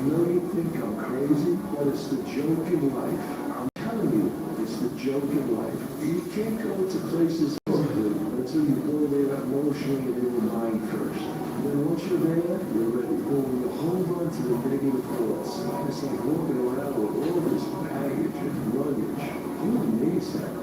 know you think I'm crazy, but it's the joke in life. I'm telling you, it's the joke in life. You can't go to places until you go there emotionally and in your mind first. And then once you're there, you're ready. But when you hold on to the negative thoughts, it's like walking around with all this baggage and luggage. You amaze that.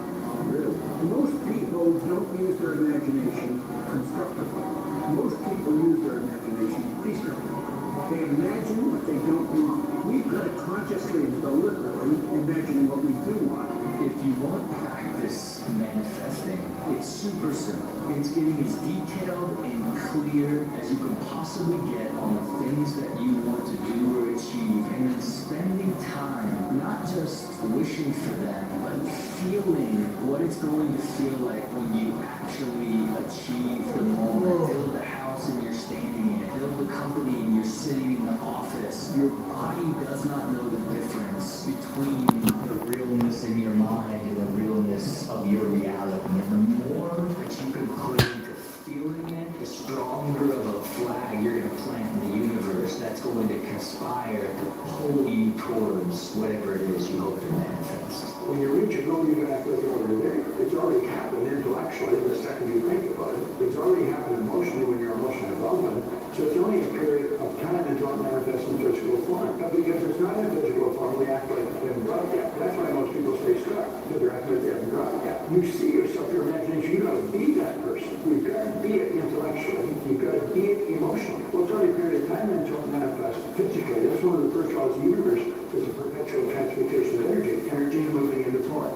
Really. Most people don't use their imagination constructively. Most people use their imagination destructively. They imagine what they don't want. We've got to consciously and deliberately imagine what we do want. If you want practice manifesting, it's super simple. It's getting as detailed and clear as you can possibly get on the things that you want to do or achieve, and then spending time, not just wishing for them, but feeling what it's going to feel like when you actually achieve the moment. Build the house and you're standing in it. Build the company and you're sitting in the office. Your body does not know the difference between the realness in your mind and the realness of your reality. And the more that you can put into feeling it, the stronger of a flag you're going to plant in the universe that's going to conspire to pull you towards whatever it is you hope to manifest. When you reach a goal, you're going to have to look at what you're there. It's already happened intellectually the second you think about it. It's already happened emotionally when you're emotionally involved in it. So it's only a period of time until it manifests in physical form. But because it's not in physical form, we act like it hasn't brought yet. That's why most people stay stuck, because they're acting like they haven't brought yet. You see yourself, your imagination, you've got to be that person. You've got to be it intellectually. You've got to be it emotionally. Well, it's only a period of time until it manifests physically. That's one of the first laws of the universe, is the perpetual transmutation of energy moving into form.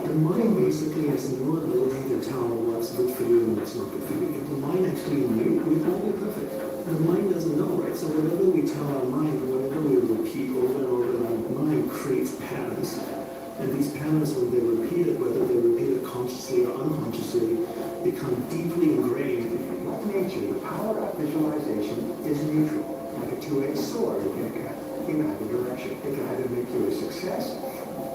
The mind basically has no ability to tell what's good for you and what's not good for you. The mind actually knew we all be perfect. The mind doesn't know, right? So whatever we tell our mind, whatever we repeat over and over, our mind creates patterns. And these patterns, when they're repeated, whether they're repeated consciously or unconsciously, become deeply ingrained. Like nature, the power of visualization is neutral. Like a two-edged sword, it can cut in either direction. It can either make you a success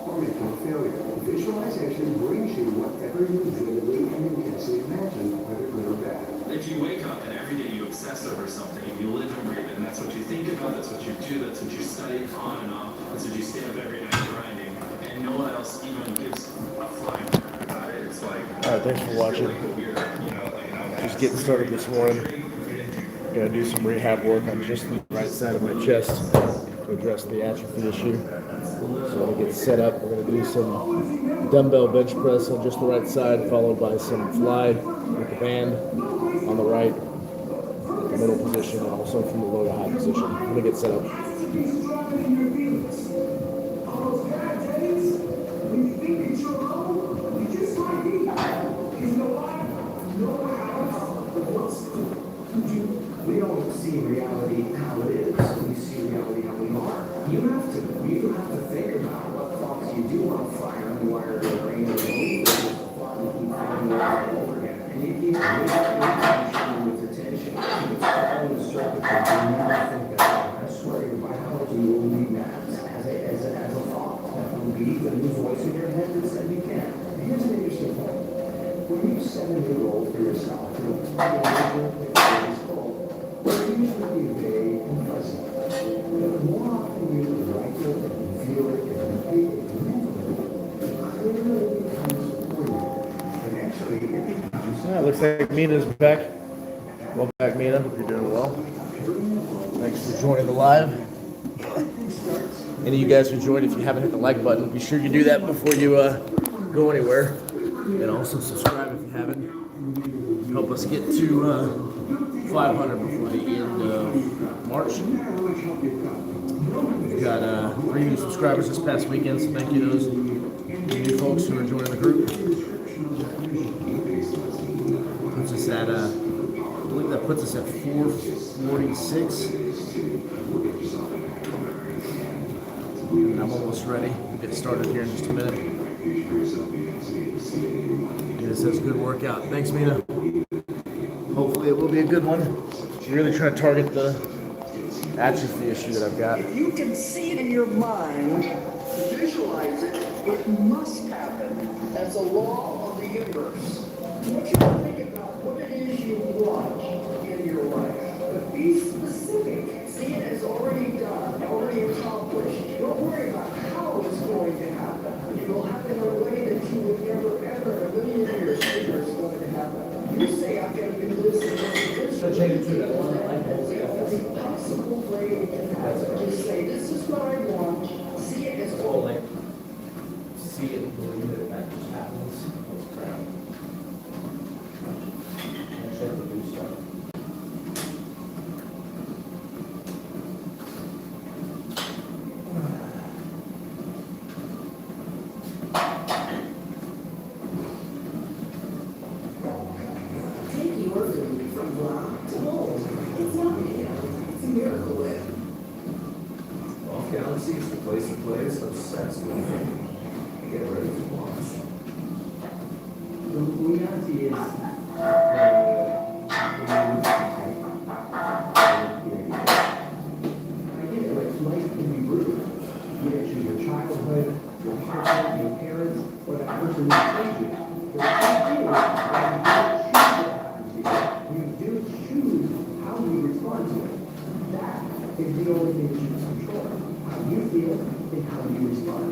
or make you a failure. Visualization brings you whatever you vividly and intensely imagine, whether good or bad. If you wake up and every day you obsess over something, and you live and breathe it, and that's what you think about, that's what you do, that's what you study on and off, that's what you stay up every night grinding, and no one else even gives a flying crap about it. It's like, Alright, thanks for watching. Just getting started this morning. Gonna do some rehab work on just the right side of my chest to address the atrophy issue. So I'm gonna get set up. We're gonna do some dumbbell bench press on just the right side, followed by some fly with the band on the right, the middle position, and also from the low to high position. I'm gonna get set up. We don't see reality how it is. We see reality how we are. You have to think about what thoughts you do want to fire and wire your brain or believe that there's a thought and keep firing it over and over again. And you keep with attention. It's all in the circuit. You never think that. I swear your biology will need that as a thought. That will be the new voice in your head that said you can. Here's an interesting point. When you set a new goal for yourself, usually vague and fuzzy. But the more often you write it and feel it and repeat it clearly it becomes for you. And actually it becomes... Yeah, looks like Mina's back. Welcome back, Mina. Hope you're doing well. Thanks for joining the live. Any of you guys who joined, if you haven't hit the like button, be sure you do that before you go anywhere. And also subscribe if you haven't. Help us get to 500 before the end of March. We've got 3 new subscribers this past weekend, so thank you to those new folks who are joining the group. Puts us at, I believe that puts us at 446. And I'm almost ready. We'll get started here in just a minute. It says good workout. Thanks, Mina. Hopefully it will be a good one. I'm really trying to target the atrophy issue that I've got. If you can see it in your mind, visualize it, it must happen as a law of the universe. I want you to think about what it is you want in your life. But be specific. See it as already done, already play it in that. Just say, this is what I want, see it as all. Like, see it and believe it, that just happens. It's crap. I start to do stuff. Take your food from block to bowl. It's not real. It's a miracle whip. Well, Galaxy is the place to play, so that's what I think. Get ready to watch. The reality is, I get it, like, life can be brutal. You get to your childhood, your partner, your parents, or that person who saved you. The thing is, you do choose how you respond to it. That is the only thing that you can control. How you feel and how you respond.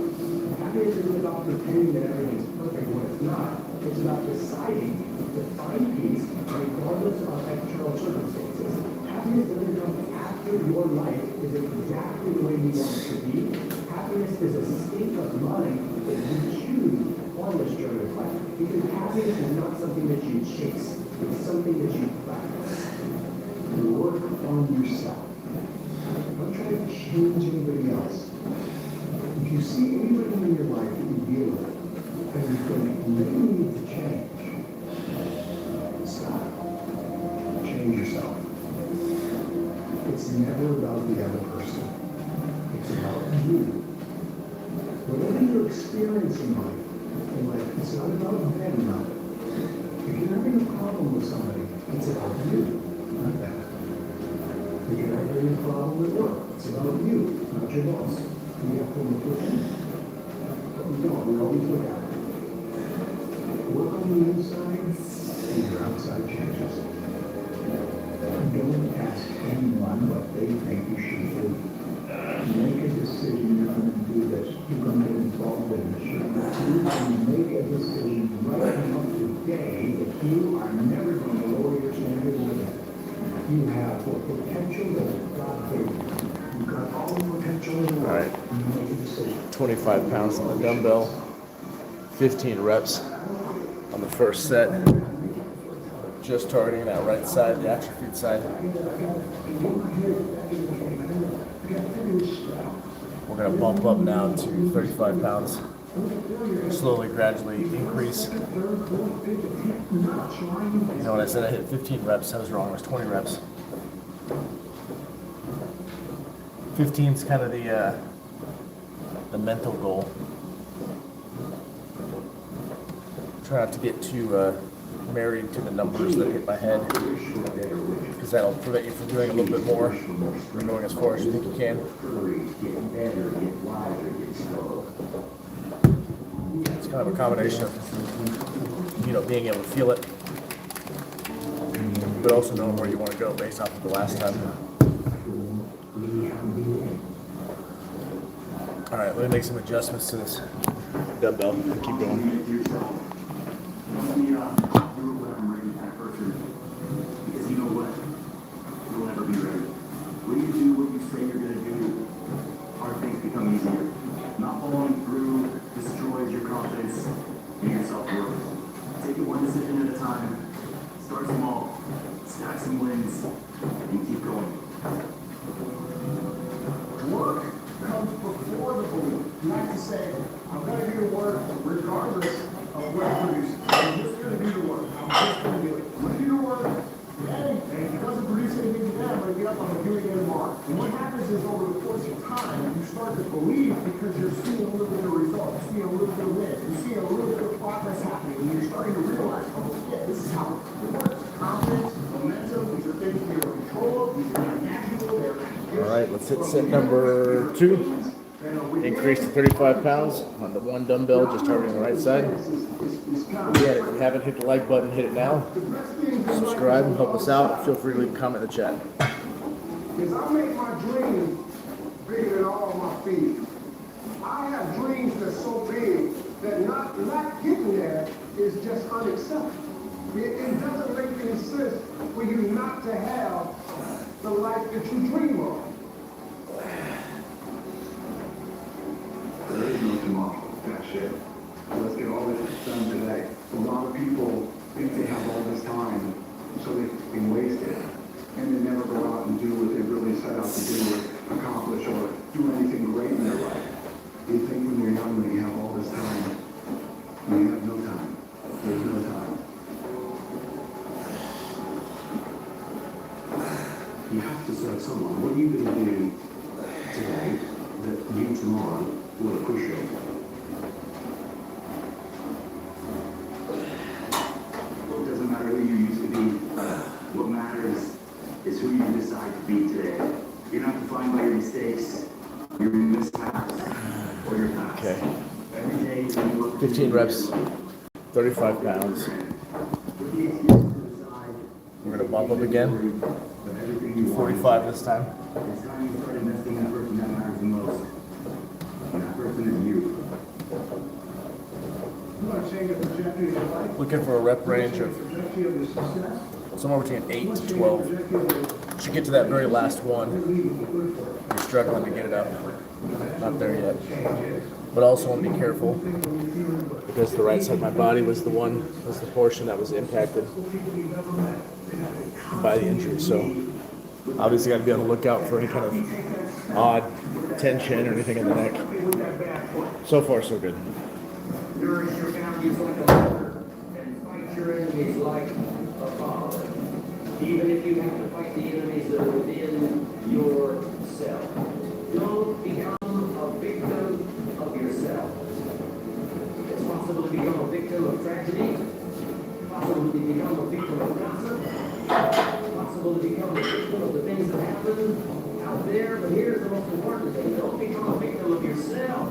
Happiness isn't about pretending that everything's perfect when it's not. It's about deciding to find peace regardless of external circumstances. Happiness doesn't come after your life is exactly the way you want it to be. Happiness is a state of mind that you choose on this journey of life. Because happiness is not something that you chase. It's something that you practice. Work on yourself. Don't try to change anybody else. If you see anybody in your life that you deal with, and you think they need to change, stop. Change yourself. It's never about the other person. It's about you. Whatever you're experiencing in life, it's not about them, not it. If you're having a problem with somebody, it's about you, not them. If you're having a problem with work, it's about you, not your boss. We have to look within. But we don't, we always look out. Work on the inside, and your outside changes. Don't ask anyone what they think you should do. Make a decision you're going to do this. You're going to get involved in this. You're going to make a decision right now today that you are never going to lower your standards again. You have the potential that God gave you. You've got all the potential in the world. All right. You make a decision. 25 pounds on the dumbbell, 15 reps on the first set. Just targeting that right side, the atrophied side. We're going to bump up now to 35 pounds. Slowly, gradually increase. You know, when I said I hit 15 reps, I was wrong. It was 20 reps. 15 is kind of the mental goal. Try not to get too married to the numbers that hit my head, because that'll prevent you from doing a little bit more, from going as far as you think you can. It's kind of a combination of, being able to feel it, but also knowing where you want to go based off of the last time. All right, let me make some adjustments to this dumbbell. Keep going. Because you know what? You'll never be ready. When you do what you say you're going to do, hard things become easier. Not following through destroys your confidence in your self-worth. Take it one decision at a time. Start small. Stack some wins. And keep going. Work comes before the belief. You have to say, I'm going to do the work regardless of what I produce. I'm just going to do the work. I'm just going to do it. I'm going to do the work. And if it doesn't produce anything today, I'm going to get up, I'm going to do it again tomorrow. And what happens is over the course of time, you start to believe because you're seeing a little bit of results, you're seeing a little bit of wins, you're seeing a little bit of progress happening, and you're starting to realize, oh yeah, this is how it works. Confidence, momentum, these are things that you're in control of, these are not natural, they're All right, let's hit set number 2. Increase to 35 pounds on the one dumbbell, just targeting the right side. Again, if you haven't hit the like button, hit it now. Subscribe and help us out. Feel free to leave a comment in the chat. Because I make my dreams bigger than all my fears. I have dreams that's so big that not getting there is just unacceptable. It doesn't make any sense for you not to have the life that you dream of. There is no tomorrow. That's it. Let's get all this done today. A lot of people think they have all this time, so they can waste it. And they never go out and do what they really set out to do or accomplish or do anything great in their life. You think when you're young that you have all this time. You have no time. There's no time. You have to serve someone. What are you going to do today that you tomorrow will appreciate? It doesn't matter who you used to be. What matters is who you decide to be today. You're not defined by your mistakes, your mishaps, or your past. Okay. Every day you work 15 reps, 35 pounds. We're gonna bump up again. 45 this time. It's time you start investing in the person that matters the most. And that person is you. You want to change the trajectory of your life? Looking for a rep range of Trajectory of your success? somewhere between 8 to 12. Should get to that very last one. You're struggling to get it up. Not there yet. But also want to be careful because the right side of my body was the portion that was impacted by the injury. So obviously got to be on the lookout for any kind of odd tension or anything in the neck. So far, so good. Nourish your boundaries like a mother, and fight your enemies like a father. Even if you have to fight the enemies that are within yourself. Don't become a victim of yourself. It's possible to become a victim of tragedy. Possible to become a victim of gossip. Possible to become a victim of the things that happen out there. But here's the most important thing. Don't become a victim of yourself.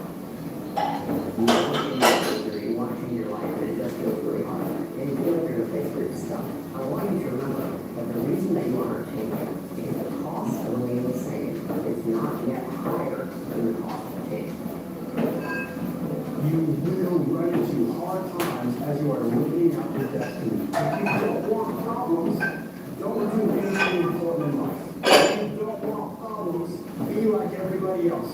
You want to change your life, and it does feel really hard. And you feel like you're going to face great stuff. I want you to remember that the reason that you aren't changing is the cost of remaining the same is not yet higher than the cost of change. You will run into hard times as you are living out your destiny. If you don't want problems, don't do anything important in life. If you don't want problems, be like everybody else.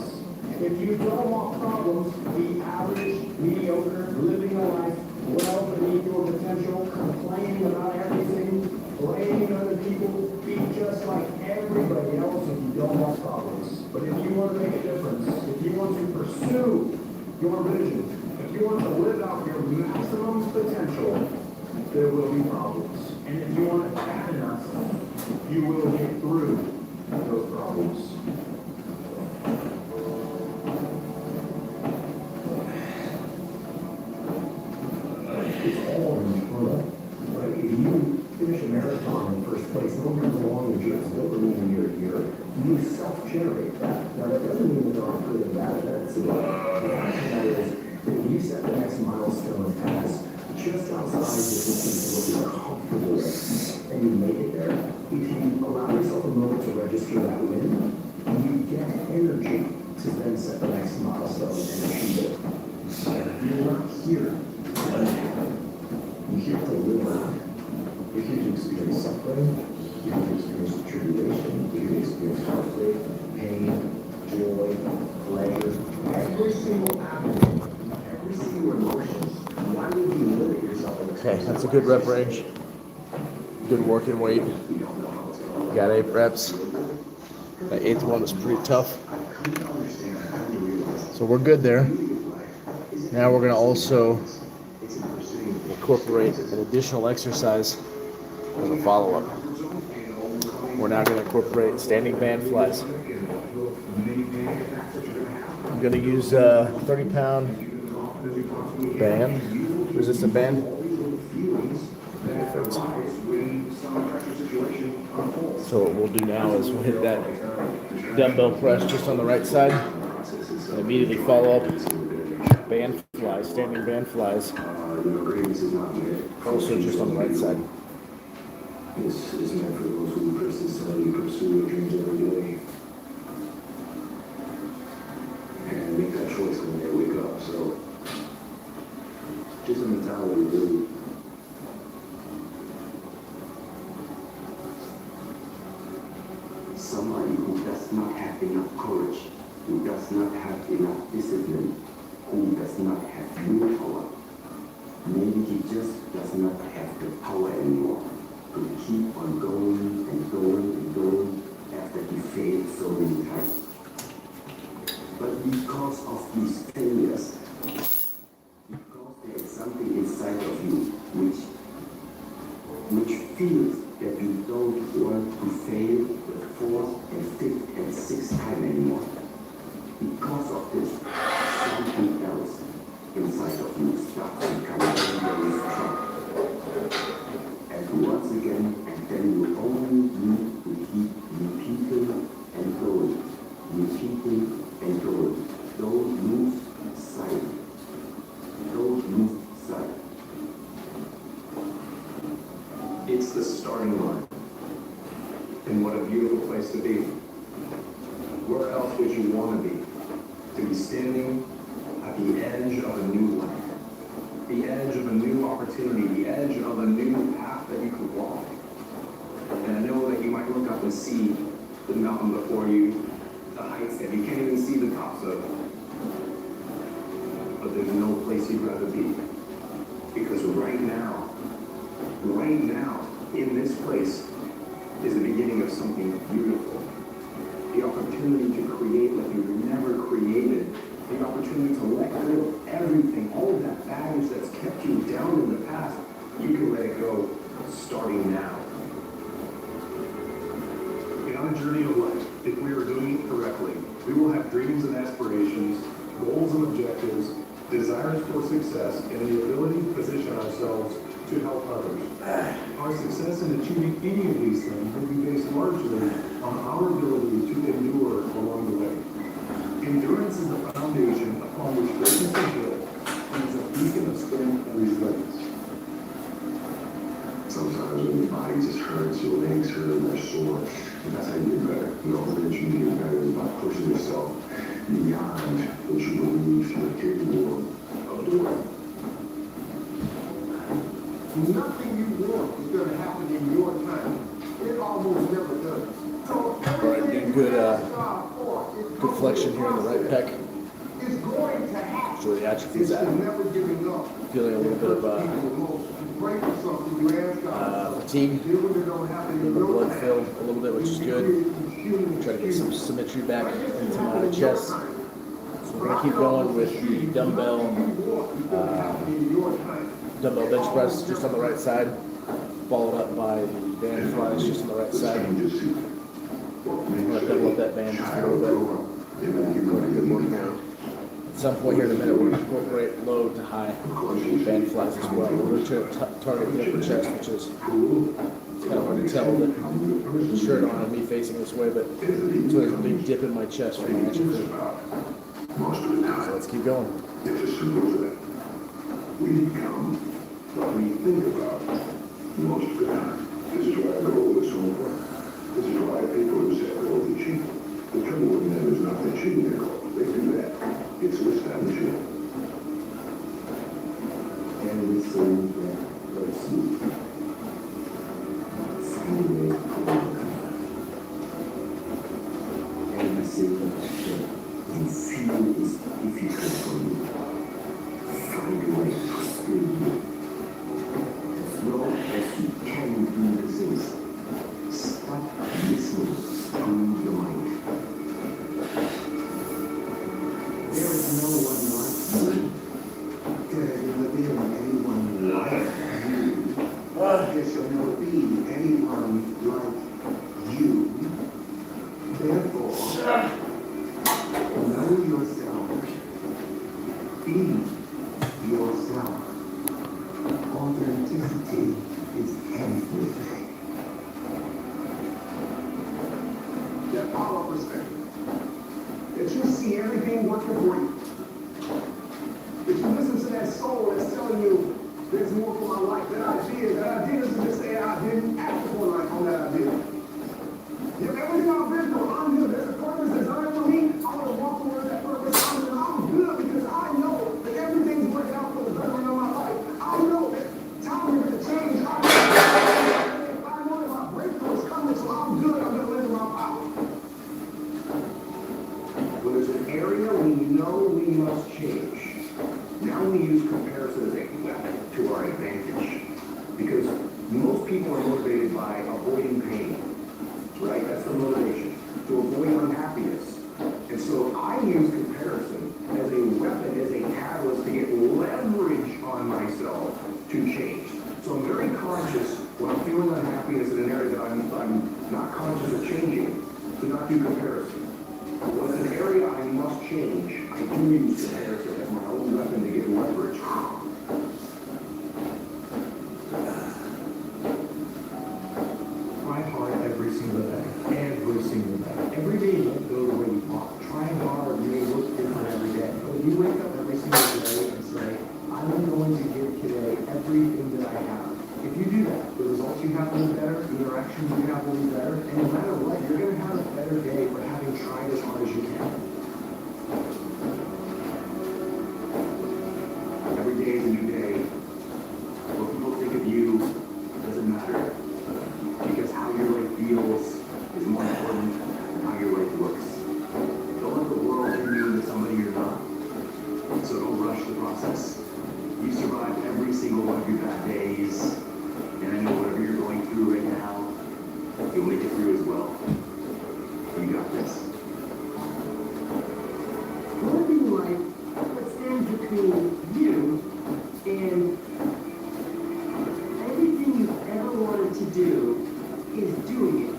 If you don't want problems, be average, mediocre, living a life well beneath your potential, complaining about everything, blaming other people, be just like everybody else if you don't want problems. But if you want to make a difference, if you want to pursue your vision, if you want to live out your maximum potential, there will be problems. And if you want to have enough, you will get through those problems. It's all internal, right? If you finish a marathon in first place, no matter how long the journey is, don't believe in your year. You self-generate that. Now, that doesn't mean that there aren't good and bad events. The fact of the matter is that if you set the next milestone as just outside the distance of what you're comfortable with, and you make it there, if you allow yourself a moment to register that win, you get energy to then set the next milestone and achieve it. You're not here. You're here to live out. You're here to experience suffering. You're here to experience tribulation. You're here to experience heartbreak, pain, joy, pleasure. Every single avenue, every single emotion. Why would you limit yourself? Okay, that's a good rep range. Good working weight. Got 8 reps. That 8th one was pretty tough. So we're good there. Now we're gonna also incorporate an additional exercise as a follow-up. We're now gonna incorporate standing band flies. I'm gonna use a 30-pound band, resistant band. So what we'll do now is we'll hit that dumbbell press just on the right side and immediately follow up band flies, standing band flies, also just on the right side. This is meant for those who persistently pursue their dreams every day and make that choice when they wake up. So, just a mentality, really. Somebody who does not have enough courage, who does not have enough discipline, who does not have willpower. Maybe he just does not have the power anymore to keep on going and going and going after he failed so many times. But because of these failures, because there is something inside of you which feels that you don't want to fail the fourth and fifth and sixth time anymore. Because of this, something else inside of you starts becoming very strong. And once again, and then you only need to keep repeating and going, repeating and going. Don't lose sight. Don't lose sight. It's the starting line. And what a beautiful place to be. Where else would you want to be? To be standing at the edge of a new life. The edge of a new opportunity. The edge of a new path that you could walk. And I know that you might look up and see the mountain before you, the heights that you can't even see the tops of. But there's no place you'd rather be. Because right now, in this place, is the beginning of something beautiful. The opportunity to create like you've never created. The opportunity to let go of everything, all of that baggage that's kept you down in the past. You can let it go starting now. On a journey of life, if we are doing it correctly, we will have dreams and aspirations, goals and objectives, desires for success, and the ability to position ourselves to help others. Our success in achieving any of these things will be based largely on our ability to endure along the way. Endurance is the foundation upon which greatness is built and is a beacon of strength and resilience. Sometimes when your body just hurts, your legs hurt, you're sore, and that's how you get better. You know, eventually you get better by pushing yourself beyond what you believe you're capable of doing. Nothing you want is going to happen in your time. It almost never does. So All right, getting good flexion here in the right pec. is going to happen. Show the atrophy's at. Never giving up. Feeling a little bit of fatigue, a little blood fill, a little bit, which is good. Try to get some symmetry back into my chest. So we're gonna keep going with the dumbbell bench press just on the right side, followed up by the band flies just on the right side. I'm gonna double up that band just a little bit. At some point here in a minute, we're going to incorporate low to high band flies as well. We're going to target the upper chest, which is it's kind of hard to tell that the shirt on and me facing this way, but it's really a big dip in my chest for my action. So let's keep going. It's as simple as that. We become what we think about most of the time. This is why goal is so important. This is why people who set goals achieve. The trouble with them is not achieving their goal. They do that. It's establishing it. Everything that hurts you, find a way to overcome. Everything that you feel is difficult for you, find a way to still do. As long as you can do the things, stop listening to your mind. There is no one like you. There has never been anyone like you. There shall never be anyone like you. Therefore, know yourself. Be yourself. Authenticity is everything. That power of perspective. That you see everything working for you. If you listen to that soul that's telling you there's more for my life, that idea doesn't just say I didn't act for life on that idea. Everything I've been through, I'm good. There's a purpose designed for me. I'm going to walk towards that purpose. I'm good because I know that everything's working out for the betterment of my life. I know that time is going to change. I know that my breakthrough is coming, so I'm good. I'm going to live in my power. area we know we must change. Now we use comparison as a weapon to our advantage. Because most people are motivated by avoiding pain, right? That's the motivation, to avoid unhappiness. And so I use comparison as a weapon, as a catalyst to get leverage on myself to change. So I'm very conscious when I'm feeling unhappiness in an area that I'm not conscious of changing, to not do comparison. When it's an area I must change, I do use comparison as my own weapon to get leverage. Try hard every single day. Every single day. Every day won't go the way you want. Trying hard may look different every day. But if you wake up every single day and say, I'm going to give today everything that I have. If you do that, the results you have will be better, the interactions you have will be better, and no matter what, you're going to have a better day for having tried as hard as you can. Every day is a new day. What people think of you doesn't matter. Because how your life feels is more important than how your life looks. Don't let the world turn you into somebody you're not. So don't rush the process. You survived every single one of your bad days. And I know whatever you're going through right now, you'll make it through as well. You got this. What would be like, what stands between you and everything you've ever wanted to do is doing it?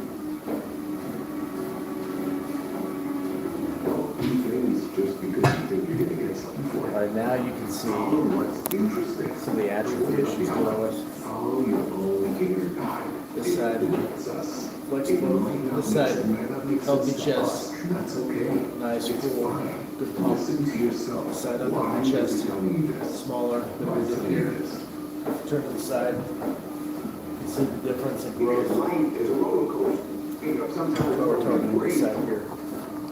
Don't do things just because you think you're going to get something for it. All right, now you can see Follow what's interesting. some of the atrophy issues dealing with. Follow your own inner guide. This side, It's us. flexible. This side, healthy chest. That's okay. Nice, cool, good pump. Listen to yourself. Side up Why on the chest. is it telling you this? Smaller than Why we is it did telling you here. this? Turn to the side. You can see the difference in Because growth. life is a roller coaster. You know, sometimes We're talking this side here.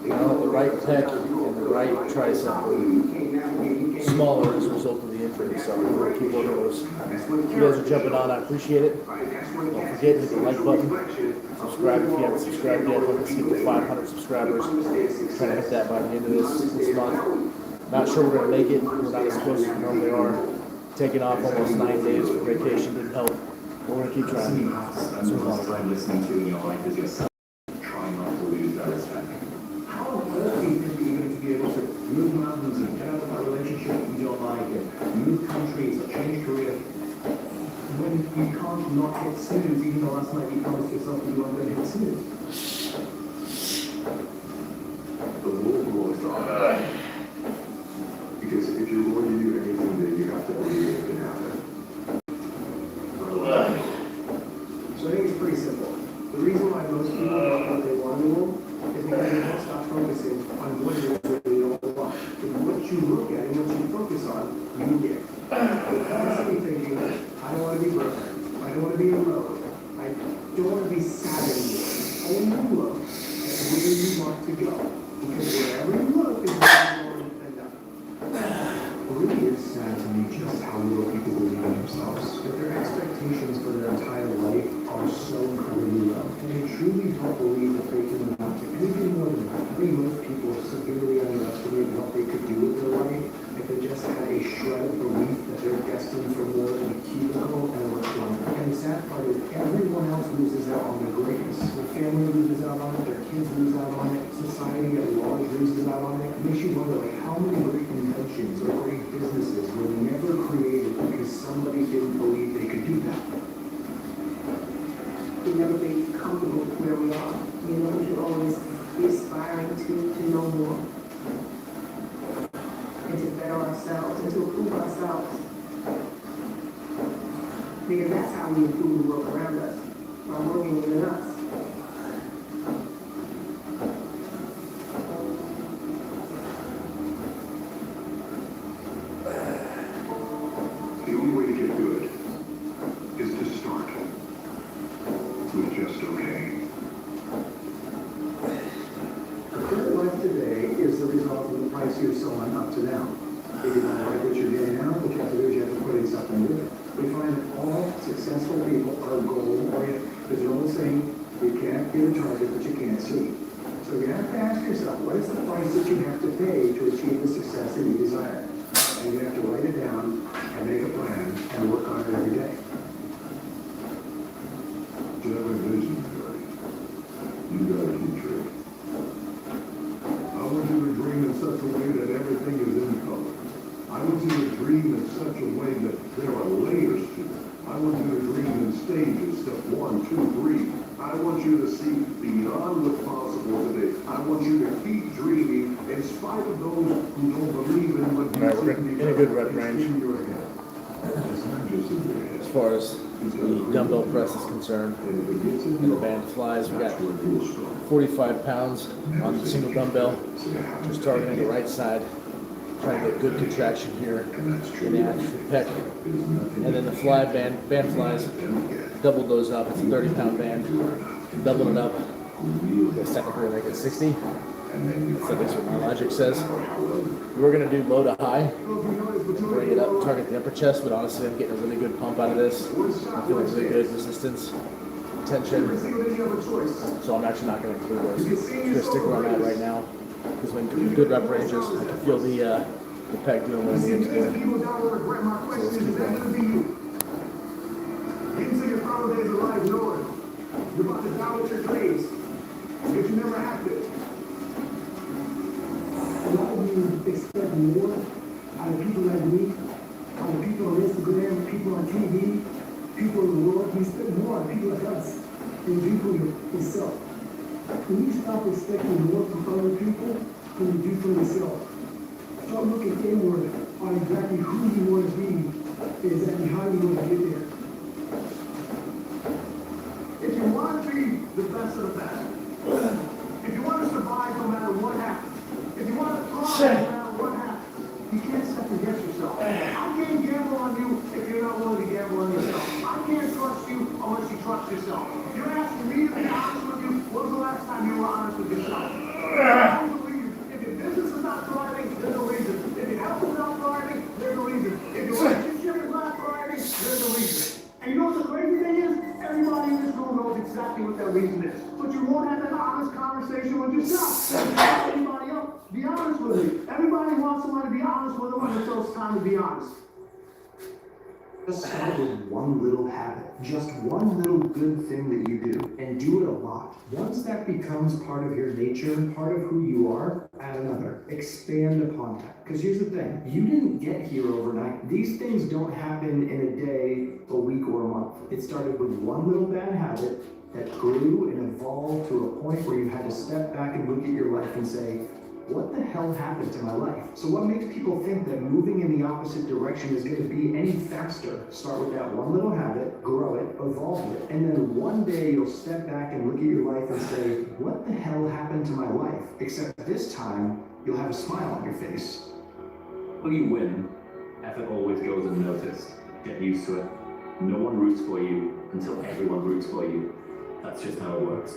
Now the right pec and the right tricep smaller as a result of the injury, so we're gonna keep working those. You guys are jumping on, I appreciate it. Don't forget to hit the like button. Subscribe if you haven't subscribed yet. Let's get to 500 subscribers. Trying to hit that by the end of this month. Not sure we're gonna make it. We're not as close as we normally are. Taking off almost 9 days for vacation didn't help. We're gonna keep trying. That's what we want to do. Listening to, life is yourself. Try not to lose that respect. How important do you think you're going to be able to move mountains and get out of a relationship you don't like and move countries or change career when you can't not hit snooze even though last night you promised yourself that you weren't going to hit snooze? The world will stop. Because if you're going to do anything, then you have to believe it can happen. So I think it's pretty simple. The reason why most people want what they want in the world is because they don't stop focusing on what it is that they don't want. Because what you look at and what you focus on, you get. You're constantly thinking, I don't want to be broke. I don't want to be alone. I don't want to be sad anymore. Only look at where you want to go. Because wherever you look is where you're going to end up. It really is sad to me just how little people believe in themselves. That their expectations for their entire life are so incredibly low. And they truly don't believe that they can amount to anything more than that. I think most people severely underestimate what they could do with their life if they just had a shred of belief that they're destined for more than a cubicle and a restaurant. And the sad part is everyone else loses out on their greatness. Their family loses out on it, their kids lose out on it, society at large loses out on it. It makes you wonder, like, how many great inventions or great businesses were never created because somebody didn't believe they could do that? We never be comfortable with where we are. You know, we should always be aspiring to know more. And to better ourselves and to improve ourselves. Because that's how we improve the world around us, by working within us. The only way to get good is to start with just okay. The current life today is the result of the price you're selling up to now. If you don't like what you're getting now, what you have to do is you have to put in something with it. We find that all successful people are goal-oriented. There's an old saying, you can't get a target, but you can't see. So So you have to ask yourself, what is the price that you have to pay to achieve the success that you desire? And you have to write it down and make a plan and work on it every day. You have a vision, Cody. You gotta keep track. I want you to dream in such a way that everything is in color. I want you to dream in such a way that there are layers to it. I want you to dream in stages, step 1, 2, 3. I want you to see beyond what's possible today. I want you to keep dreaming in spite of those who don't believe in what you All right, we're think in a good rep because range. it's in your head. It's not just in your head. As far as the dumbbell press is concerned, And if it gets in and the your band flies, we got that's where it feels strong. 45 pounds on the single dumbbell, just targeting the right side, trying to get good contraction here in the atrophy pec. And then the fly band flies, doubled those up. It's a 30-pound band, doubled it up. I guess technically make it 60. So that's what my logic says. We're gonna do low to high, bring it up, target the upper chest, but honestly I'm getting a really good pump out of this. I'm feeling really good resistance, tension. So I'm actually not gonna include those. I'm just gonna stick where I'm at right now. Because when good rep ranges, I can feel the pec doing what I need it to do. So let's keep going. Into your final days of life knowing you're about to doubt your dreams, but you never have to. A lot of you expect more out of people like me, out of people on Instagram, people on TV, people in the world. You expect more out of people like us than people yourself. When you stop expecting more from other people than you do from yourself, start looking inward on exactly who you want to be and exactly how you want to get there. If you want to be the best of the best, if you want to survive no matter what happens, if you want to thrive no matter what happens, you can't second guess yourself. I can't gamble on you if you're not willing to gamble on yourself. I can't trust you unless you trust yourself. You're asking me to be honest with you. When was the last time you were honest with yourself? I believe if your business is not thriving, there's a reason. If your health is not thriving, there's a reason. If your relationship is not thriving, there's a reason. And you know what the crazy thing is? Everybody in this room knows exactly what that reason is. But you won't have that honest conversation with yourself. Anybody else? Be honest with me. Everybody wants someone to be honest with them when it's time to be honest. Just start with one little habit, just one little good thing that you do, and do it a lot. Once that becomes part of your nature, part of who you are, add another. Expand upon that. Because here's the thing, you didn't get here overnight. These things don't happen in a day, a week, or a month. It started with one little bad habit that grew and evolved to a point where you had to step back and look at your life and say, what the hell happened to my life? So what makes people think that moving in the opposite direction is going to be any faster? Start with that one little habit, grow it, evolve it, and then one day you'll step back and look at your life and say, what the hell happened to my life? Except this time, you'll have a smile on your face. When you win, effort always goes unnoticed. Get used to it. No one roots for you until everyone roots for you. That's just how it works.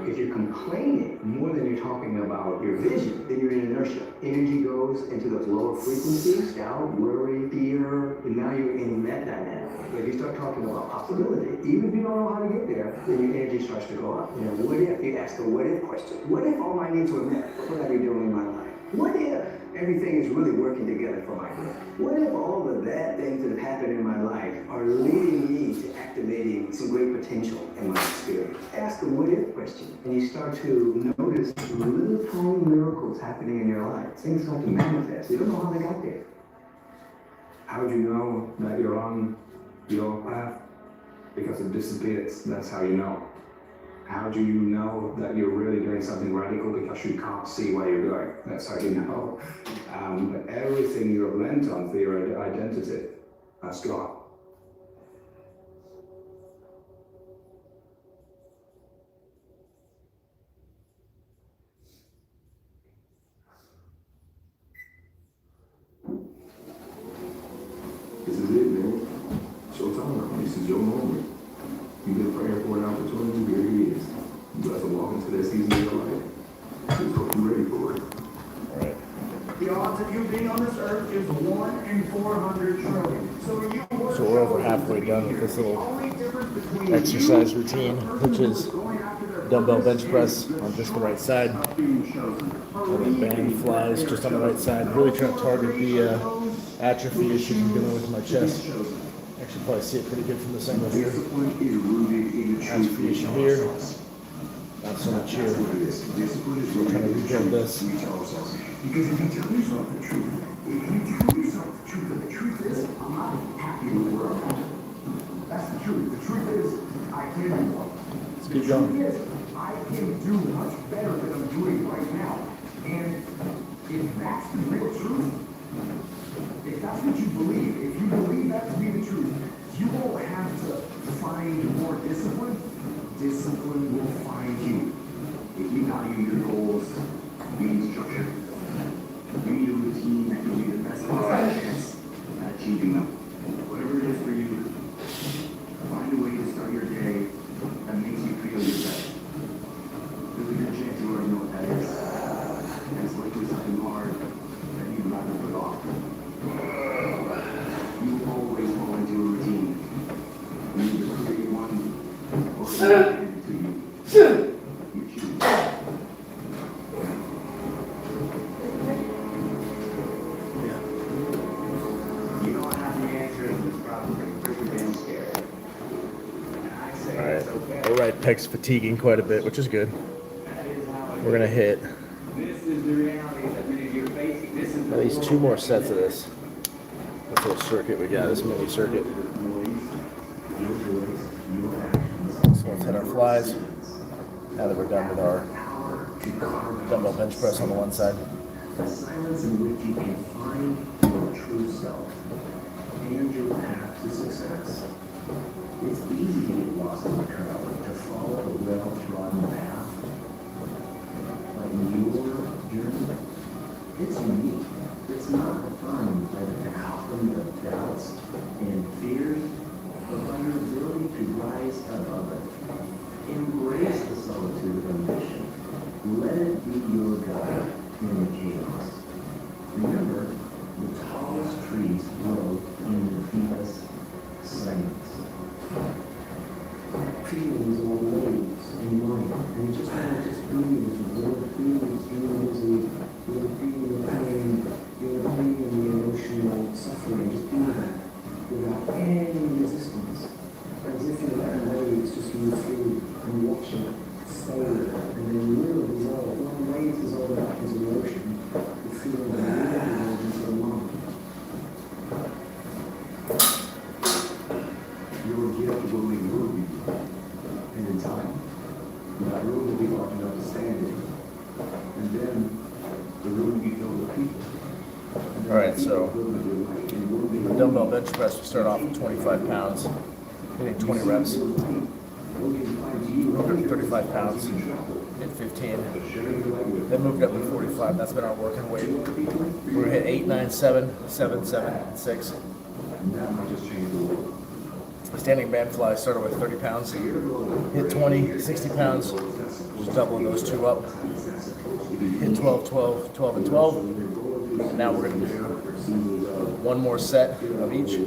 If you're complaining more than you're talking about your vision, then you're in inertia. Energy goes into those lower frequencies, doubt, worry, fear, and now you're in that dynamic. But if you start talking about possibility, even if you don't know how to get there, then your energy starts to go up. You know, what if you ask the what if question? What if all my needs were met? What would I be doing in my life? What if everything is really working together for my good? What if all the bad things that have happened in my life are leading me to activating some great potential in my spirit? Ask the what if question, and you start to notice little tiny miracles happening in your life. Things start to manifest. You don't know how they got there. How would you know that you're on your path? Because it disappears. That's how you know. How do you know that you're really doing something radical? Because you can't see where you're going. That's how you know. But everything you have lent on for your identity, that's gone. This is it, man. It's your time. This is your moment. You've been praying for an opportunity, here it is. You guys are walking into that season of your life. Just hope you're ready for it. The odds of you being on this earth is 1 in 400 trillion. So we're over halfway done with this little exercise routine, which is dumbbell bench press on just the right side. And the band flies just on the right side. Really trying to target the atrophy issues I'm dealing with in my chest. Actually, probably see it pretty good from this angle here. Atrophy issue here. Not so much here. We're trying to rebuild this. Because if you tell yourself the truth, and the truth is, I'm not happy with where I'm at. That's the truth. The truth is, I can't do more. Let's keep going. The truth is, I can do much better than I'm doing right now. And if that's the real truth, if that's what you believe, if you believe that to be the truth, you won't have to find more discipline. Discipline will find you. If you value your goals, being structured, you need a routine that will be the best chance at achieving them. Whatever it is for you, find a way to start your day that makes you feel your best. There's a good chance you already know what that is. And it's likely something hard that you'd rather put off. You will always fall into a routine. You either create one or it's handed to you. You choose. You don't have the answer to this problem, but you're damn scared. And I say it's okay. All right, pec's fatiguing quite a bit, which is good. We're gonna hit This is the reality that many of you are facing. This is at least 2 more sets of this. This little circuit we got, this mini circuit. So let's hit our flies. Now that we're done with our dumbbell bench press on the one side. The silence in which you can find your true self and your path to success. It's easy to get lost in the crowd, to follow a well-trodden path. But your journey, it's unique. It's not defined by the cacophony of doubts and fears, but by your ability to rise above it. Embrace the solitude of ambition. Let it be your guide in the chaos. Remember, the tallest trees grow in the deepest silence. Feelings are waves in mind, and you just want to just breathe as you will feelings, you're feeling the pain, you're feeling the emotional suffering, just do that without any resistance. As if you're letting waves just move through and watching it slowly, and then will dissolve. One wave is all about his emotion, the feeling that you dissolve into the mind. Your gift will be moving, and in time, that room will be large enough to stand in, and then the room will be filled with people. All right, so the dumbbell bench press, we start off with 25 pounds, hitting 20 reps. 35 pounds, hit 15. Then moved up to 45. That's been our working weight. We're gonna hit 8, 9, 7, 7, 7, and 6. Standing band fly started with 30 pounds, hit 20, 60 pounds, just doubling those two up. Hit 12, 12, 12, and 12. And now we're gonna do one more set of each.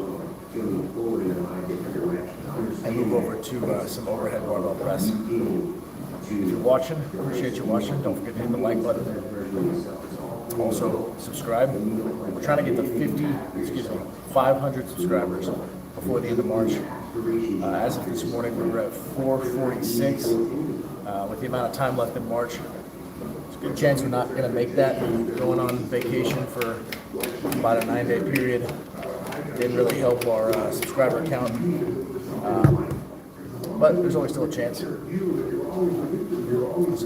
And move over to some overhead barbell press. If you're watching, appreciate you watching. Don't forget to hit the like button. Also, subscribe. We're trying to get to 500 subscribers before the end of March. As of this morning, we were at 446. With the amount of time left in March, there's a good chance we're not going to make that. Going on vacation for about a 9-day period didn't really help our subscriber count. But there's always still a chance. Just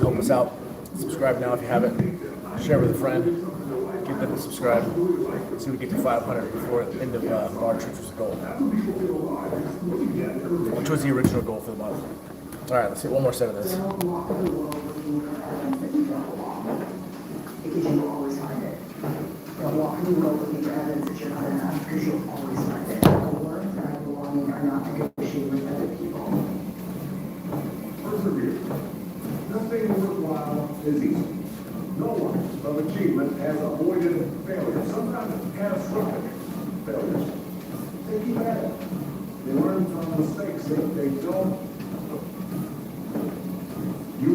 help us out. Subscribe now if you haven't. Share with a friend. Get them to subscribe. See if we get to 500 before the end of March, which was the goal. Which was the original goal for the month. All right, let's hit one more set of this. Because you'll always find it. Don't walk in the world looking for evidence that you're not enough, because you'll always find it. The worth and belonging are not negotiated with other people. Persevere. Nothing worthwhile is easy. No one of achievement has avoided failure, sometimes catastrophic failures. They keep at it. They learn from mistakes. They don't. You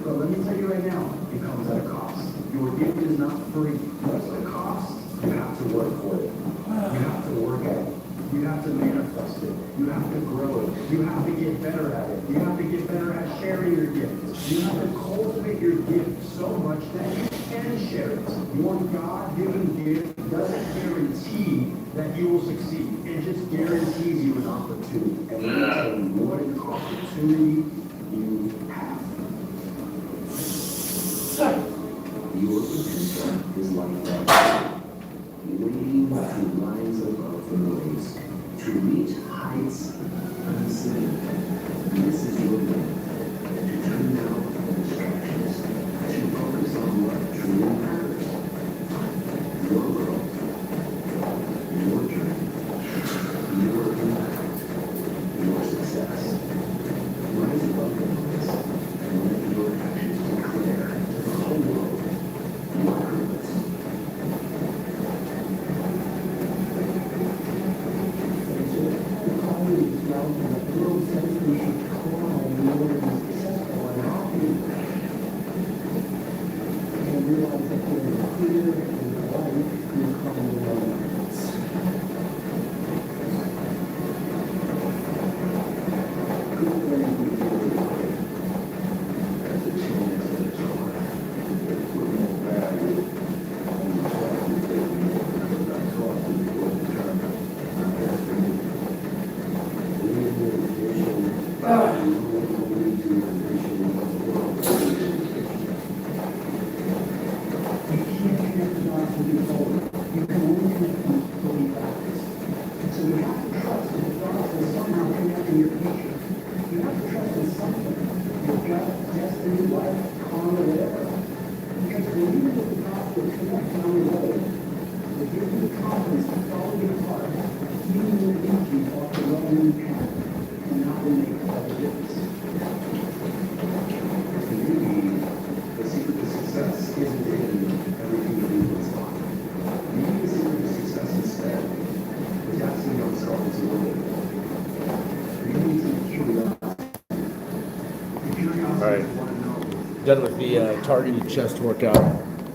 But let me tell you right now, it comes at a cost. Your gift is not free. What's the cost? You have to work for it. You have to work at it. You have to manifest it. You have to grow it. You have to get better at it. You have to get better at sharing your gift. You have to cultivate your gift so much that you can share it. Your God-given gift doesn't guarantee that you will succeed. It just guarantees you an opportunity. And let me tell you, what an opportunity you have. Your potential is like that. Waiting through lines above the noise to reach heights unseen. This is your moment to turn down the distractions, to focus on what truly matters. Your world, your journey, your impact, your success. Rise above the noise and let your actions declare to the whole world your purpose. Done with the targeted chest workout.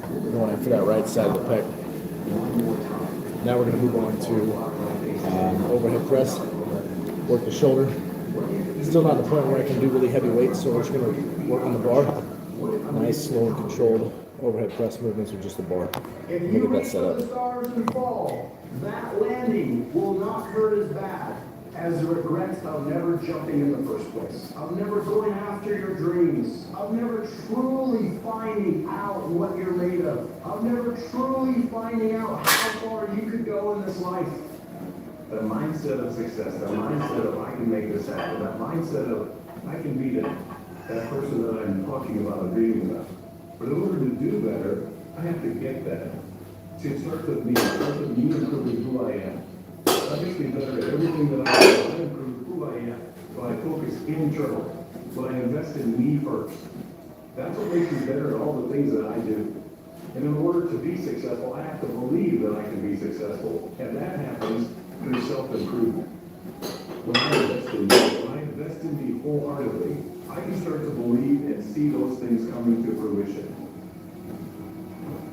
Going after that right side of the pec. Now we're going to move on to overhead press. Work the shoulder. Still not at the point where I can do really heavy weights, so we're just going to work on the bar. Nice, slow, and controlled overhead press movements with just the bar. Let me get that set up. If you reach for the stars and fall, that landing will not hurt as bad as the regrets of never jumping in the first place, of never going after your dreams, of never truly finding out what you're made of never truly finding out how far you could go in this life. That mindset of success, that mindset of I can make this happen, that mindset of I can be that person that I'm talking about and dreaming about. But in order to do better, I have to get better. See, it starts with me. It starts with me improving who I am. I just be better at everything that I do. I improve who I am. When I focus internal. When I invest in me first. That's what makes me better at all the things that I do. And in order to be successful, I have to believe that I can be successful. And that happens through self-improvement. When I invest in me, when I invest in me wholeheartedly, I can start to believe and see those things coming to fruition.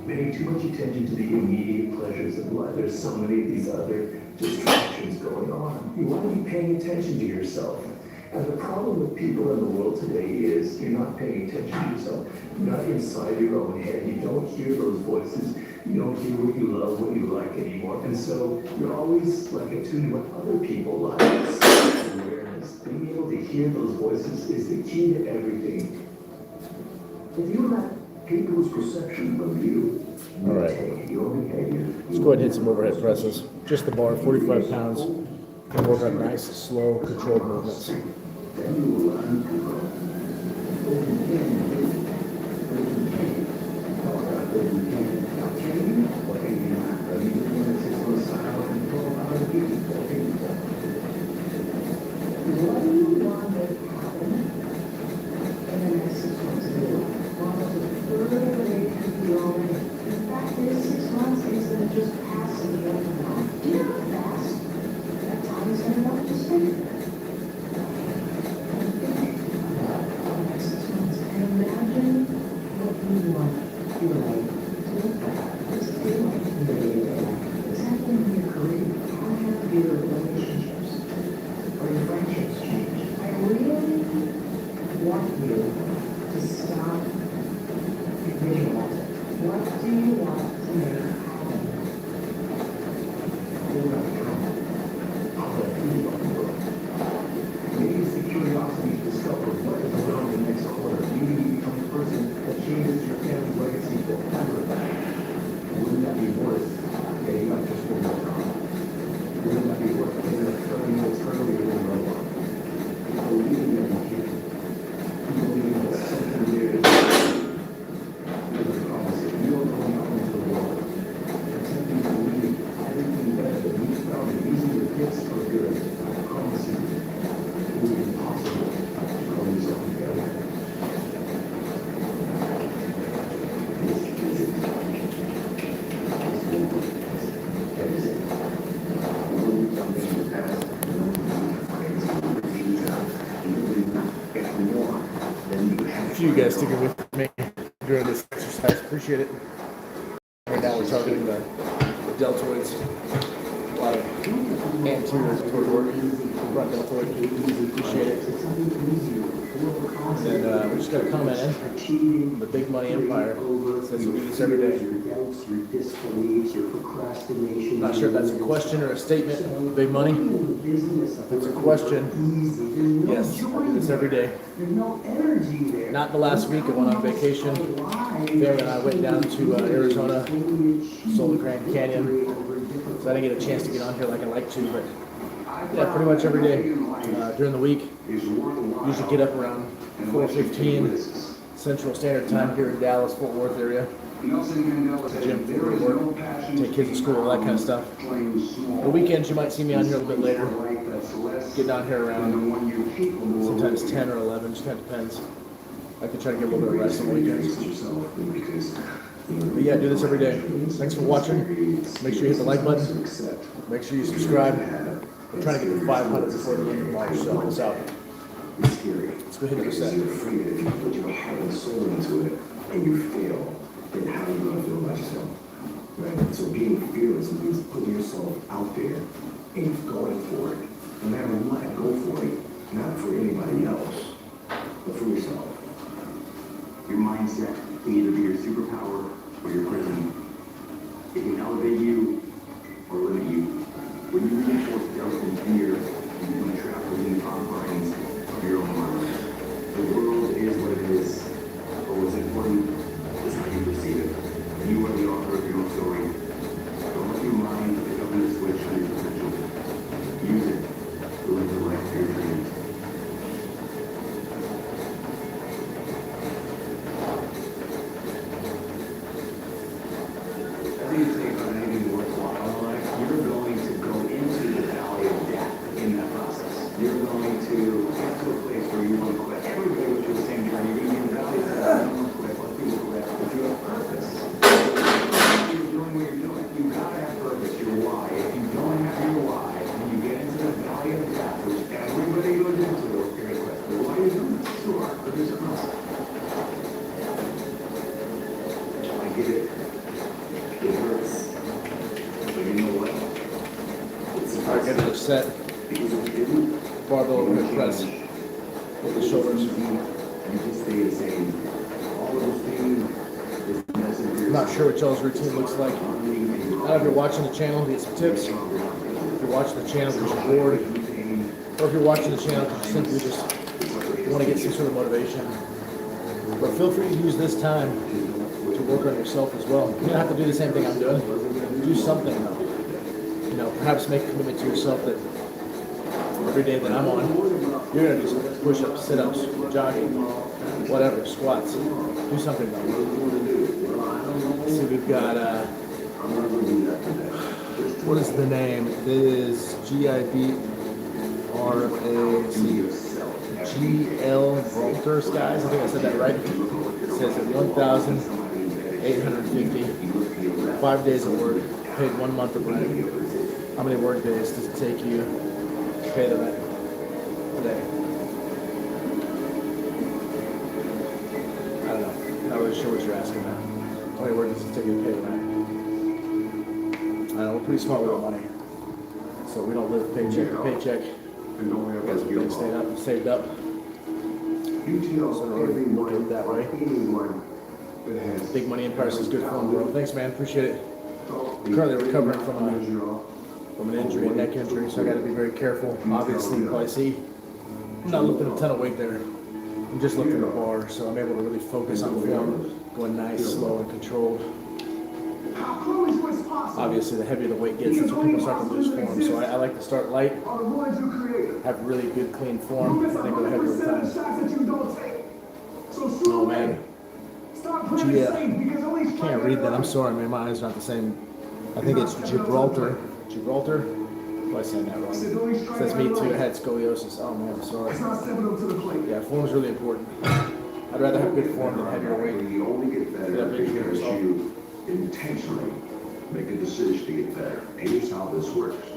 Paying too much attention to the immediate pleasures of life. There's so many of these other distractions going on. You want to be paying attention to yourself. And the problem with people in the world today is you're not paying attention to yourself. You're not inside your own head. You don't hear those voices. You don't hear what you love, what you like anymore. And so you're always like attuned to what other people like. Awareness, being able to hear those voices is the key to everything. If you let people's perception of you dictate your behavior. Let's go ahead and hit some overhead presses. Just the bar, 45 pounds. And work on nice, slow, controlled movements. Then you will learn to grow. What do you want to happen in the next 6 months? Do you want us to further relate to the already? The fact is, 6 months is going to just pass and go on. Do you know how fast that time is going to go? Just think of that. And think about the next 6 months. And imagine do you want to make happen? Maybe it's the curiosity to discover what is around the next corner. Maybe you become a person that changes your family's legacy forever. Wouldn't that be worth getting up just one more time? Wouldn't that be worth getting up 30 minutes earlier than you are? Believing that you can. Believing that something there is. There's a promise that you are going out into the world. Attempting to leave everything better than you found it. Using your gifts for good. I promise you. It will be impossible to call yourself a failure. This is it. That is it. When you come in the past, For you guys sticking with me during this exercise, appreciate it. Right now we're targeting the deltoids. A lot of anterior toward work, front deltoid. Appreciate it. And then we just got a comment in. The Big Money Empire says we do this every day. Not sure if that's a question or a statement. Big Money. If it's a question, yes, I do this every day. Not the last week. I went on vacation. There and I went down to Arizona, Solar Grand Canyon. So I didn't get a chance to get on here like I like to, but yeah, pretty much every day during the week. Usually get up around 4:15 Central Standard Time here in Dallas, Fort Worth area. Gym for work, take kids to school, that kind of stuff. The weekends you might see me on here a little bit later. Get down here around sometimes 10 or 11, just kind of depends. I can try to get a little bit of rest on the weekends. But yeah, do this every day. Thanks for watching. Make sure you hit the like button. Make sure you subscribe. We're trying to get to 500 before the end of March, so help us out. Let's go ahead and set. You're afraid that if you put your heart and soul into it and you fail, then how are you going to feel about yourself? Right? So being fearless means putting yourself out there and going for it. No matter what, go for it. Not for anybody else, but for yourself. Your mindset can either be your superpower or your prison. It can elevate you or limit you. When you reinforce doubt and fear, you become trapped within the confines of your own mind. The world is what it is, but what's important is how you perceive it. You are the author of your own story. Don't let your mind pick up the switch on your potential. Use it to live the life of your dreams. Whatever you think about anything worthwhile in life, you're going to go into the valley of death in that process. You're going to get to a place where you want to quit. Everybody went through the same journey. You're going to be in the valley of death. You want to quit. Let people quit. But you have purpose. You're doing what you're doing. You gotta have purpose. Your why. If you don't have your why, when you get into the valley of death, which everybody goes into, you're going to quit. But why are you doing this? Sure, but there's a process. I get it. It hurts. But you know what? It's All right, get to the set. because if you didn't, Barbell overhead press with the shoulders. you just stay the same. All of this pain is necessary. I'm not sure what y'all's routine looks like. I don't know if you're watching the channel to get some tips. If you're watching the channel because you're bored. Or if you're watching the channel because you simply just want to get some sort of motivation. But feel free to use this time to work on yourself as well. You don't have to do the same thing I'm doing. Do something though. You know, perhaps make a commitment to yourself that every day that I'm on, you're gonna do some push-ups, sit-ups, jogging, whatever, squats. Do something though. See, we've got what is the name? It is GIBRA GL Volters, guys. I think I said that right. It says at 1,850, 5 days of work, paid 1 month of rent. How many work days does it take you to pay the rent today? I don't know. Not really sure what you're asking now. How many work days does it take you to pay the rent? I know, we're pretty smart with our money. So we don't live paycheck to paycheck. You guys have been stayed up, saved up. You tell So in order to look at it that way, anyone Big Money Empire says good form, bro. Thanks, man. Appreciate it. Currently recovering from an injury, a neck injury, so I got to be very careful. Obviously, you probably see I'm not lifting a ton of weight there. I'm just lifting the bar, so I'm able to really focus on form, going nice, slow, and controlled. Obviously, the heavier the weight gets, that's when people start to lose form. So I like to start light, have really good, clean form, and then go heavier with time. Oh man, yeah, I can't read that. I'm sorry, man. My eyes are not the same. I think it's Gibraltar. Gibraltar? Am I saying that wrong? Says me too. I had scoliosis. Oh man, I'm sorry. Yeah, form is really important. I'd rather have good form than heavier weight. You only get better because you intentionally make a decision to get better. And here's how this works.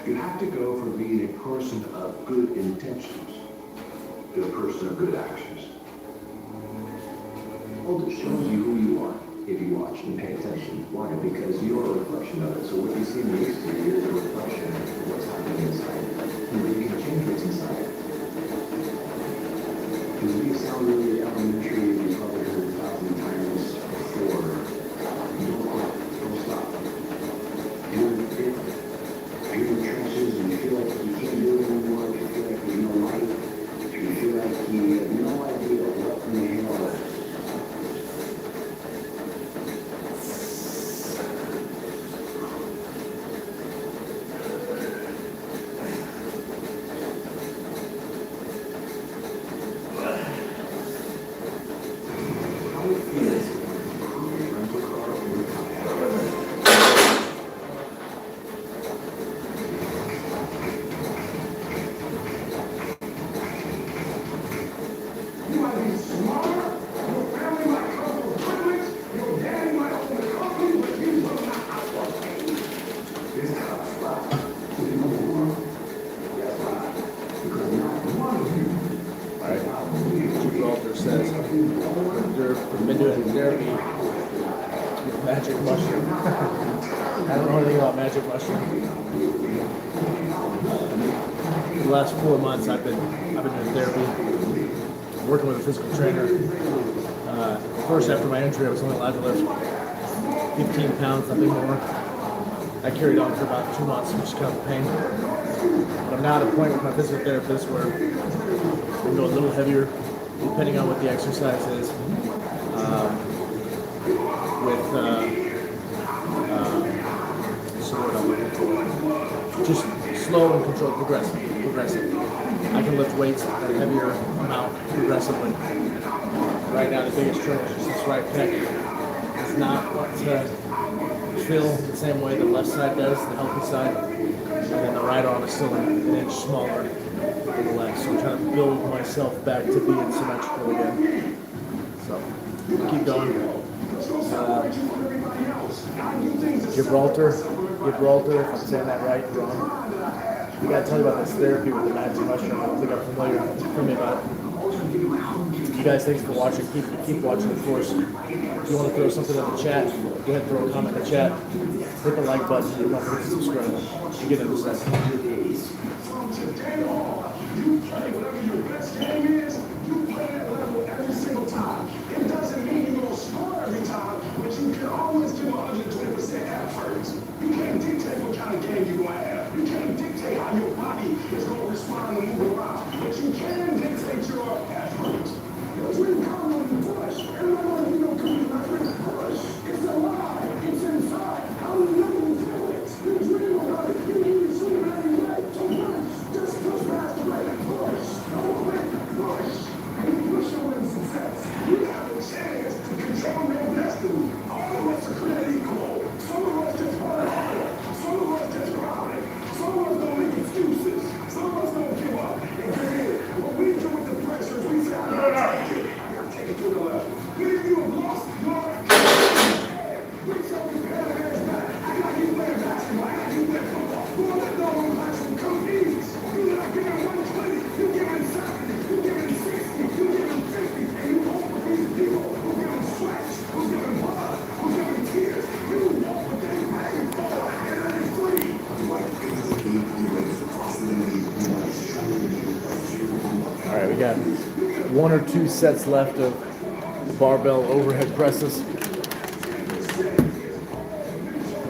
You have to go from being a person of good intentions to a person of good actions. Well, it shows you who you are if you watch and pay attention. Why? Because you're a reflection of it. So what you see in the exterior is a reflection of what's happening inside. And you can change what's inside. Because we sound really elementary, you probably heard 1,000 times before. Don't quit. Don't stop. You're in the trenches and you feel like you can't do it anymore. If you feel like there's no light. If you feel like you have no idea what in the hell. Magic mushroom. I don't know anything about magic mushroom. For the last 4 months, I've been doing therapy, working with a physical trainer. First, after my injury, I was only allowed to lift 15 pounds, nothing more. I carried on for about 2 months, which is kind of a pain. But I'm now at a point with my physical therapist where I can go a little heavier, depending on what the exercise is. Just slow and controlled, progressive. I can lift weights at a heavier amount progressively. Right now, the biggest trouble is just this right pec. It's not what to feel the same way the left side does, the healthy side, and then the right arm is still an inch smaller than the left. So I'm trying to build myself back to being symmetrical again. So keep going. Gibraltar, if I'm saying that right, wrong. We gotta tell you about this therapy with the magic mushroom. I don't think I'm familiar. Tell me about it. You guys, thanks for watching. Keep watching, of course. If you want to throw something in the chat, go ahead and throw a comment in the chat. Hit the like button and don't forget to subscribe. We'll get into this. You play whatever your best game is, you play that level every single time. It doesn't mean you're going to score every time, but you can always give 120% effort. You can't dictate what kind of game you're going to have. You can't dictate how your body is going to respond and move around, but you can dictate your effort. Because when you come on the push, everyone you know coming back with the push. It's alive. It's inside. How do you feel it? You dream about it. You need to see it every day. So push. Just push past the right. Push. Don't quit. Push. And you push your way to success. You have a chance to control your destiny. All of us are created equal. Some of us just want to harder. Some of us just grind. Some of us don't make excuses. Some of us don't give up. And what we do with the pressure is we say, I gotta take it to the left. Many of you have lost your reach out your hands back. I gotta keep playing basketball. I gotta keep playing football. Who will let go of the class from Coach Eves? You're not giving 120. You're giving 70. You're giving 60. You're giving 50. And you hope for these people who's giving sweat, who's giving blood, who's giving tears. You want what they pay for, and that is free. All right, we got 1 or 2 sets left of the barbell overhead presses.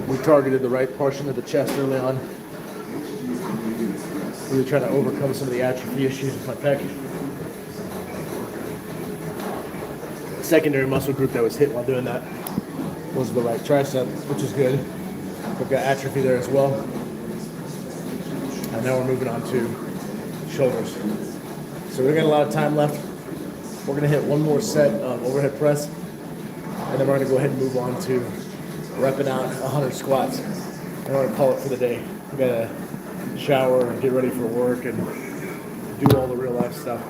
We targeted the right portion of the chest early on. Really trying to overcome some of the atrophy issues with my pec. The secondary muscle group that was hit while doing that was the right tricep, which is good. We've got atrophy there as well. And now we're moving on to shoulders. So we've got a lot of time left. We're gonna hit one more set of overhead press, and then we're gonna go ahead and move on to repping out 100 squats. And we're gonna call it for the day. We gotta shower and get ready for work and do all the real life stuff.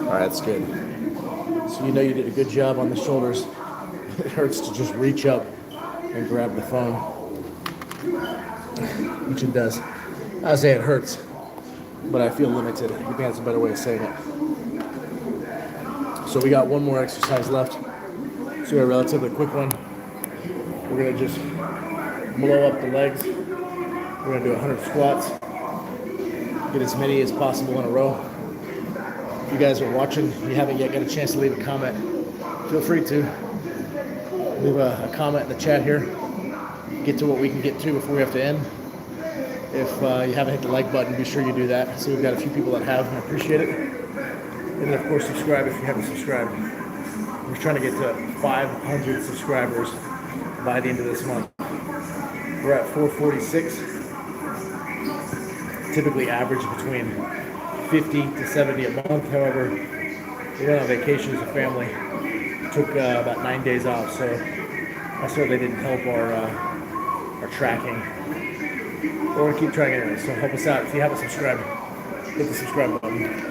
All right, that's good. So you know you did a good job on the shoulders. It hurts to just reach up and grab the phone, which it does. I say it hurts, but I feel limited. I think that's a better way of saying it. So we got one more exercise left. So a relatively quick one. We're gonna just blow up the legs. We're gonna do 100 squats. Get as many as possible in a row. If you guys are watching, you haven't yet got a chance to leave a comment, feel free to leave a comment in the chat here. Get to what we can get to before we have to end. If you haven't hit the like button, be sure you do that. So we've got a few people that have, and I appreciate it. And then of course subscribe if you haven't subscribed. We're trying to get to 500 subscribers by the end of this month. We're at 446. Typically average between 50 to 70 a month. However, we went on vacation as a family. Took about 9 days off, so I certainly didn't help our tracking. We're gonna keep trying anyway, so help us out. If you haven't subscribed, hit the subscribe button.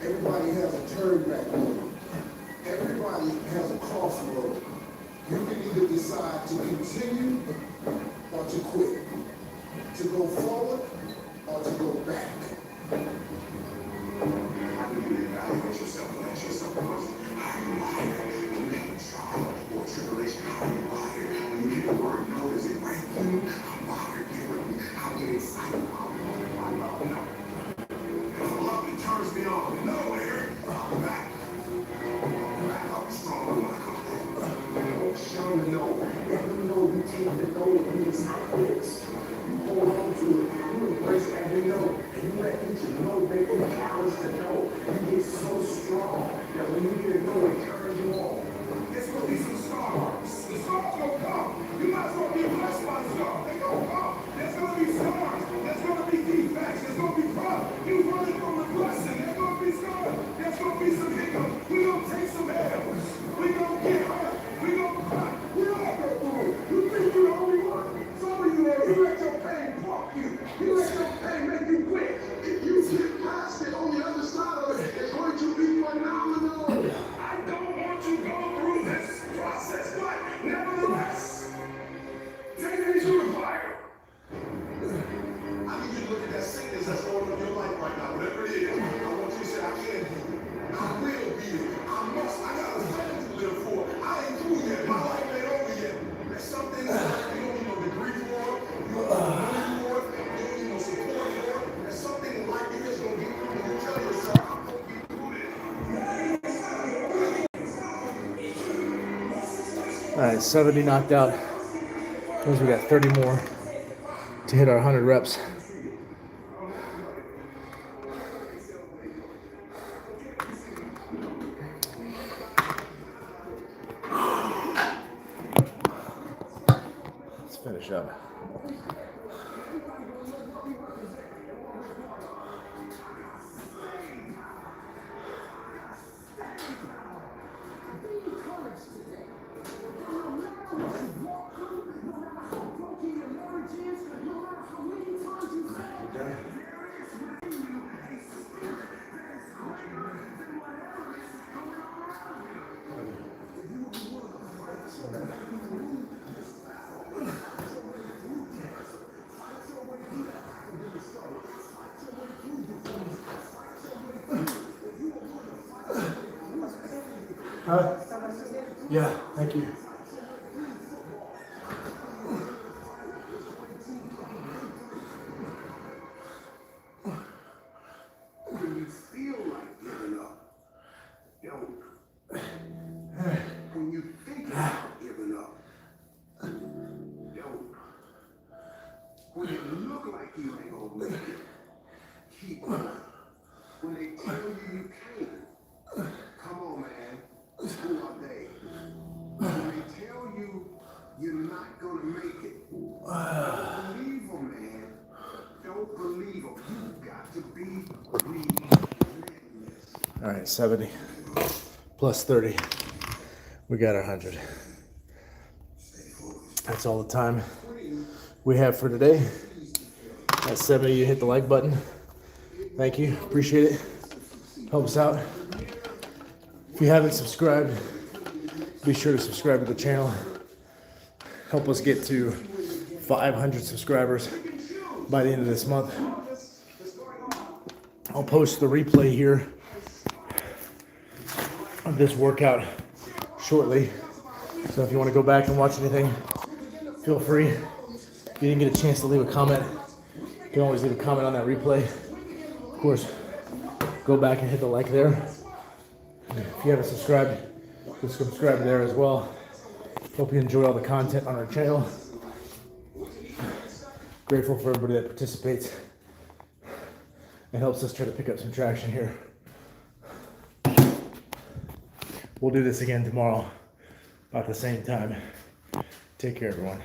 Everybody has a turn back moment. Everybody has a crossroad. You can either decide to continue or to quit. To go forward or to go back. How do you evaluate yourself and ask yourself first? How are you wired? When you have a trial or tribulation, how are you wired? When you hear the word no, is it right for you? I'm wired differently. I get excited about my love. If love that turns me on, no, Eric, I'm back. Back up strong when I come back. Shine the no. Every no you take the no and it's not this. You hold on to it. You embrace every no. And you let each no make you callous to no. You get so strong that when you hear no, it turns you on. There's gonna be some stars. The stars gonna come. You might as well be blessed by the stars. They gonna come. There's gonna be stars. There's gonna be defects. There's gonna be problems. You running from the blessing. There's gonna be stars. There's gonna be some hiccups. We gonna take some L's. We gonna get hurt. All right, 70 knocked out. Means we got 30 more to hit our 100 reps. Let's finish up. Yeah, thank you. When you feel like giving up, don't. When you think about giving up, don't. When it look like you ain't gonna make it, keep going. When they tell you can't, come on, man. Who are they? When they tell you you're not gonna make it, don't believe them, man. Don't believe them. You got to be relentless. All right, 70 plus 30. We got our 100. That's all the time we have for today. At 70, you hit the like button. Thank you. Appreciate it. Helps out. If you haven't subscribed, be sure to subscribe to the channel. Help us get to 500 subscribers by the end of this month. I'll post the replay here of this workout shortly. So if you want to go back and watch anything, feel free. If you didn't get a chance to leave a comment, you can always leave a comment on that replay. Of course, go back and hit the like there. If you haven't subscribed, just subscribe there as well. Hope you enjoy all the content on our channel. Grateful for everybody that participates and helps us try to pick up some traction here. We'll do this again tomorrow about the same time. Take care, everyone.